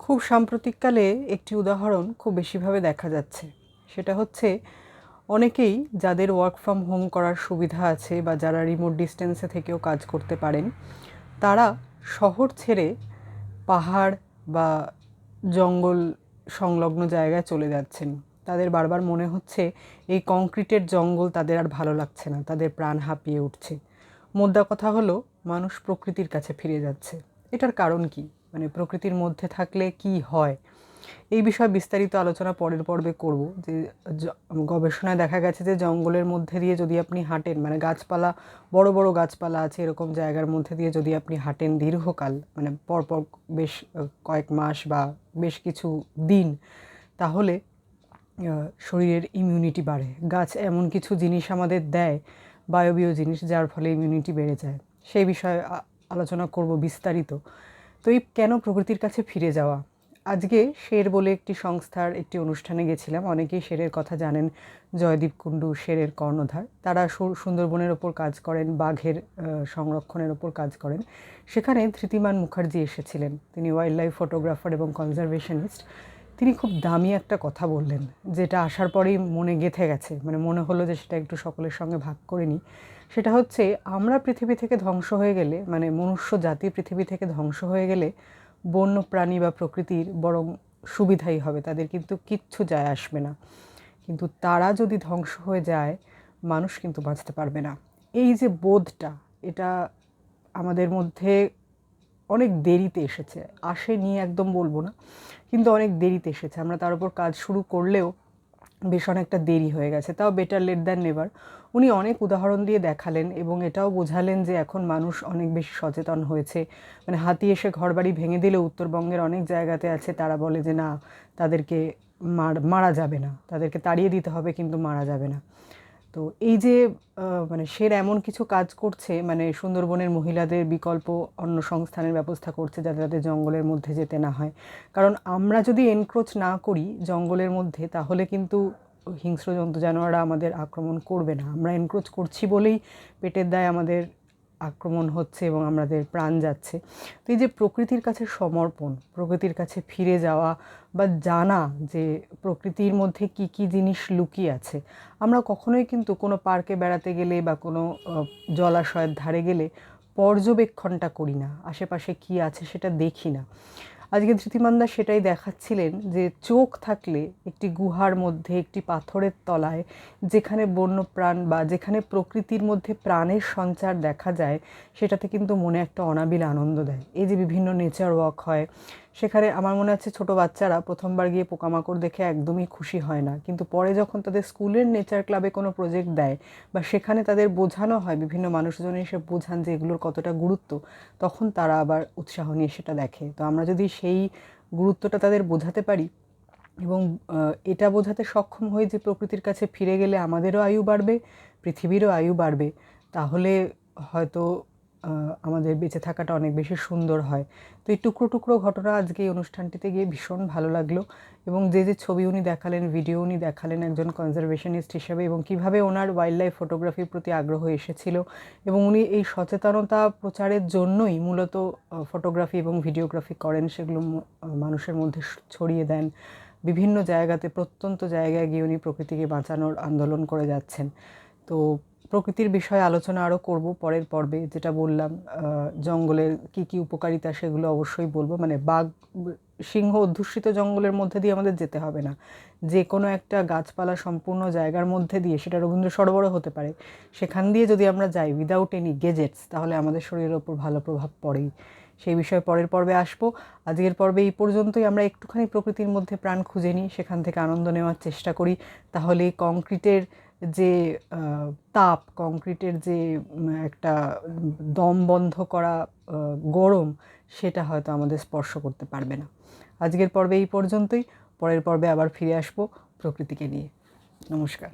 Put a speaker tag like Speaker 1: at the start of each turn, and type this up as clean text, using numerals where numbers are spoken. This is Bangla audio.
Speaker 1: খুব সাম্প্রতিককালে একটি উদাহরণ খুব বেশিভাবে দেখা যাচ্ছে। সেটা হচ্ছে অনেকেই যাদের ওয়ার্ক ফ্রম হোম করার সুবিধা আছে বা যারা রিমোট ডিস্টেন্সে থেকেও কাজ করতে পারেন, তারা শহর ছেড়ে পাহাড় বা জঙ্গল সংলগ্ন জায়গায় চলে যাচ্ছেন। তাদের বারবার মনে হচ্ছে এই কংক্রিটের জঙ্গল তাদের আর ভালো লাগছে না, তাদের প্রাণ হাঁপিয়ে উঠছে। মোদ্দা কথা হলো, মানুষ প্রকৃতির কাছে ফিরে যাচ্ছে। এটার কারণ কি? মানে প্রকৃতির মধ্যে থাকলে কি হয়? এই বিষয়ে বিস্তারিত আলোচনা পরের পর্বে করব। যে গবেষণায় দেখা গেছে যে জঙ্গলের মধ্যে দিয়ে যদি আপনি হাঁটেন, মানে গাছপালা, বড় বড় গাছপালা আছে এরকম জায়গার মধ্যে দিয়ে যদি আপনি হাঁটেন দীর্ঘকাল, মানে পরপর বেশ কয়েক মাস বা বেশ কিছু দিন, তাহলে শরীরের ইমিউনিটি বাড়ে। গাছ এমন কিছু জিনিস আমাদের দেয়, বায়বীয় জিনিস, যার ফলে ইমিউনিটি বেড়ে যায়। সেই বিষয়ে আলোচনা করব বিস্তারিত। তো এই কেন প্রকৃতির কাছে ফিরে যাওয়া? আজকে শের বলে একটি সংস্থার একটি অনুষ্ঠানে গেছিলাম। অনেকেই শেরের কথা জানেন। জয়দীপ কুণ্ডু শেরের কর্ণধার। তারা সুন্দরবনের ওপর কাজ করেন, বাঘের সংরক্ষণের ওপর কাজ করেন। সেখানে ধৃতিমান মুখার্জি এসেছিলেন। তিনি ওয়াইল্ড লাইফ ফটোগ্রাফার এবং কনজারভেশনিস্ট। তিনি খুব দামি একটা কথা বললেন, যেটা আসার পরেই মনে গেঁথে গেছে। মানে মনে হলো যে সেটা একটু সকলের সঙ্গে ভাগ করে নিই। সেটা হচ্ছে, আমরা পৃথিবী থেকে ধ্বংস হয়ে গেলে, মানে মনুষ্য জাতি পৃথিবী থেকে ধ্বংস হয়ে গেলে বন্য প্রাণী বা প্রকৃতির বরং সুবিধাই হবে, তাদের কিন্তু কিচ্ছু যায় আসবে না। কিন্তু তারা যদি ধ্বংস হয়ে যায়, মানুষ কিন্তু বাঁচতে পারবে না। এই যে বোধটা, এটা আমাদের মধ্যে অনেক দেরিতে এসেছে। আসেনি একদম বলবো না, কিন্তু অনেক দেরিতে এসেছে। আমরা তার উপর কাজ শুরু করলেও বেশ অনেকটা দেরি হয়ে গেছে। তাও বেটার লেট দ্যান নেভার। উনি অনেক উদাহরণ দিয়ে দেখালেন এবং এটাও বোঝালেন যে এখন মানুষ অনেক বেশি সচেতন হয়েছে। মানে হাতি এসে ঘরবাড়ি ভেঙে দিলেও উত্তরবঙ্গের অনেক জায়গাতে আছে, তারা বলে যে না, তাদেরকে মারা যাবে না, তাদেরকে তাড়িয়ে দিতে হবে, কিন্তু মারা যাবে না। তো এই যে মানে সের এমন কিছু কাজ করছে, মানে সুন্দরবনের মহিলাদের বিকল্প অন্য সংস্থানের ব্যবস্থা করছে যাতে তাদের জঙ্গলের মধ্যে যেতে না হয়। কারণ আমরা যদি এনক্রোচ না করি জঙ্গলের মধ্যে, তাহলে কিন্তু হিংস্র জন্তু জানোয়াররা আমাদের আক্রমণ করবে না। আমরা এনক্রোচ করছি বলেই পেটের দায়ে আমাদের আক্রমণ হচ্ছে এবং আমাদের প্রাণ যাচ্ছে। তো এই যে প্রকৃতির কাছে সমর্পণ, প্রকৃতির কাছে ফিরে যাওয়া বা জানা যে প্রকৃতির মধ্যে কি কি জিনিস লুকিয়ে আছে। আমরা কখনোই কিন্তু কোনো পার্কে বেড়াতে গেলে বা কোনো জলাশয়ের ধারে গেলে পর্যবেক্ষণটা করি না, আশেপাশে কি আছে সেটা দেখি না। আজকে ধৃতিমানদা সেটাই দেখাচ্ছিলেন যে চোখ থাকলে একটি গুহার মধ্যে, একটি পাথরের তলায়, যেখানে বন্যপ্রাণ বা যেখানে প্রকৃতির মধ্যে প্রাণের সঞ্চার দেখা যায়, সেটাতে কিন্তু মনে একটা অনাবিল আনন্দ দেয়। এই যে বিভিন্ন নেচার ওয়াক হয়, সেখানে আমার মনে আছে ছোটো বাচ্চারা প্রথমবার গিয়ে পোকামাকড় দেখে একদমই খুশি হয় না, কিন্তু পরে যখন তাদের স্কুলের নেচার ক্লাবে কোনো প্রজেক্ট দেয় বা সেখানে তাদের বোঝানো হয়, বিভিন্ন মানুষজন এসে বোঝান যে এগুলোর কতটা গুরুত্ব, তখন তারা আবার উৎসাহ নিয়ে সেটা দেখে। তো আমরা যদি সেই গুরুত্বটা তাদের বোঝাতে পারি এবং এটা বোঝাতে সক্ষম হই যে প্রকৃতির কাছে ফিরে গেলে আমাদেরও আয়ু বাড়বে, পৃথিবীরও আয়ু বাড়বে, তাহলে হয়তো আমাদের বেঁচে থাকাটা অনেক বেশি সুন্দর হয়। তো এই টুকরো টুকরো ঘটনা আজকে এই অনুষ্ঠানটিতে গিয়ে ভীষণ ভালো লাগলো। এবং যে যে ছবি উনি দেখালেন, ভিডিও উনি দেখালেন একজন কনজারভেশনিস্ট হিসেবে, এবং কিভাবে ওনার ওয়াইল্ড লাইফ ফটোগ্রাফির প্রতি আগ্রহ এসেছিল, এবং উনি এই সচেতনতা প্রচারের জন্যই মূলত ফটোগ্রাফি এবং ভিডিওগ্রাফি করেন, সেগুলো মানুষের মধ্যে ছড়িয়ে দেন। বিভিন্ন জায়গাতে, প্রত্যন্ত জায়গায় গিয়ে উনি প্রকৃতিকে বাঁচানোর আন্দোলন করে যাচ্ছেন। তো প্রকৃতির বিষয়ে আলোচনা আরও করব পরের পর্বে। যেটা বললাম, জঙ্গলের কি কি উপকারিতা সেগুলো অবশ্যই বলবো। মানে বাঘ, সিংহ অধ্যুষিত জঙ্গলের মধ্যে দিয়ে আমাদের যেতে হবে না, যে কোনো একটা গাছপালা সম্পূর্ণ জায়গার মধ্যে দিয়ে, সেটা রবীন্দ্র সরোবরও হতে পারে, সেখান দিয়ে যদি আমরা যাই উইদাউট এনি গেজেটস, তাহলে আমাদের শরীরের ওপর ভালো প্রভাব পড়েই। সেই বিষয়ে পরের পর্বে আসবো। আজকের পর্বে এই পর্যন্তই। আমরা একটুখানি প্রকৃতির মধ্যে প্রাণ খুঁজে নিই, সেখান থেকে আনন্দ নেওয়ার চেষ্টা করি। তাহলে কংক্রিটের যে তাপ, কংক্রিটের যে একটা দম বন্ধ করা গরম, সেটা হয়তো আমাদের স্পর্শ করতে পারবে না। আজকের পর্বে এই পর্যন্তই। পরের পর্বে আবার ফিরে আসবো প্রকৃতিকে নিয়ে। নমস্কার।